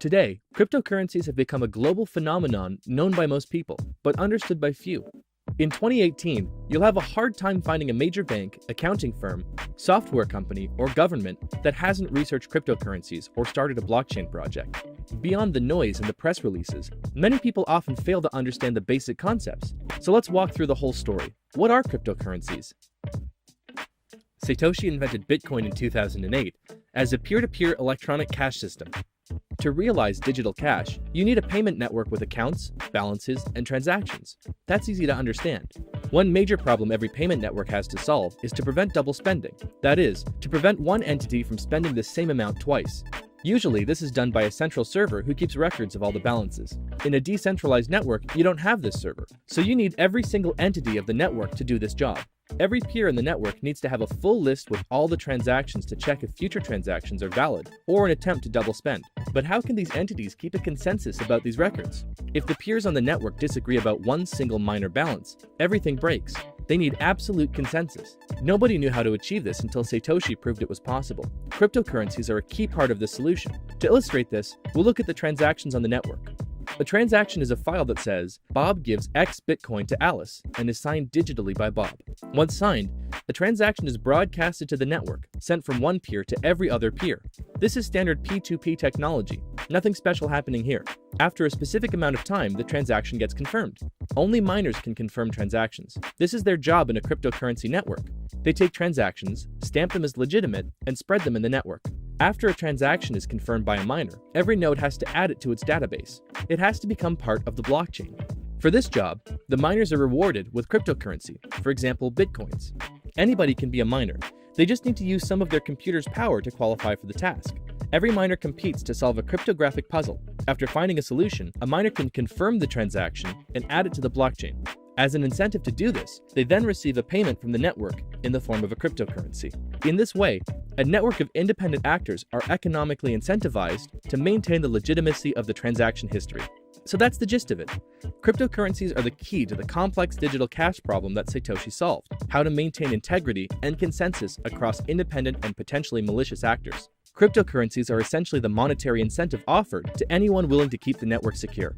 Today, cryptocurrencies have become a global phenomenon known by most people, but understood by few. In 2018, you'll have a hard time finding a major bank, accounting firm, software company, or government that hasn't researched cryptocurrencies or started a blockchain project. Beyond the noise and the press releases, many people often fail to understand the basic concepts. So let's walk through the whole story. What are cryptocurrencies? Satoshi invented Bitcoin in 2008 as a peer-to-peer electronic cash system. To realize digital cash, you need a payment network with accounts, balances, and transactions. That's easy to understand. One major problem every payment network has to solve is to prevent double spending. That is, to prevent one entity from spending the same amount twice. Usually, this is done by a central server who keeps records of all the balances. In a decentralized network, you don't have this server, so you need every single entity of the network to do this job. Every peer in the network needs to have a full list with all the transactions to check if future transactions are valid, or an attempt to double spend. But how can these entities keep a consensus about these records? If the peers on the network disagree about one single minor balance, everything breaks. They need absolute consensus. Nobody knew how to achieve this until Satoshi proved it was possible. Cryptocurrencies are a key part of this solution. To illustrate this, we'll look at the transactions on the network. A transaction is a file that says, Bob gives X Bitcoin to Alice and is signed digitally by Bob. Once signed, the transaction is broadcasted to the network, sent from one peer to every other peer. This is standard P2P technology. Nothing special happening here. After a specific amount of time, the transaction gets confirmed. Only miners can confirm transactions. This is their job in a cryptocurrency network. They take transactions, stamp them as legitimate, and spread them in the network. After a transaction is confirmed by a miner, every node has to add it to its database. It has to become part of the blockchain. For this job, the miners are rewarded with cryptocurrency, for example, bitcoins. Anybody can be a miner. They just need to use some of their computer's power to qualify for the task. Every miner competes to solve a cryptographic puzzle. After finding a solution, a miner can confirm the transaction and add it to the blockchain. As an incentive to do this, they then receive a payment from the network in the form of a cryptocurrency. In this way, a network of independent actors are economically incentivized to maintain the legitimacy of the transaction history. So that's the gist of it. Cryptocurrencies are the key to the complex digital cash problem that Satoshi solved: how to maintain integrity and consensus across independent and potentially malicious actors. Cryptocurrencies are essentially the monetary incentive offered to anyone willing to keep the network secure.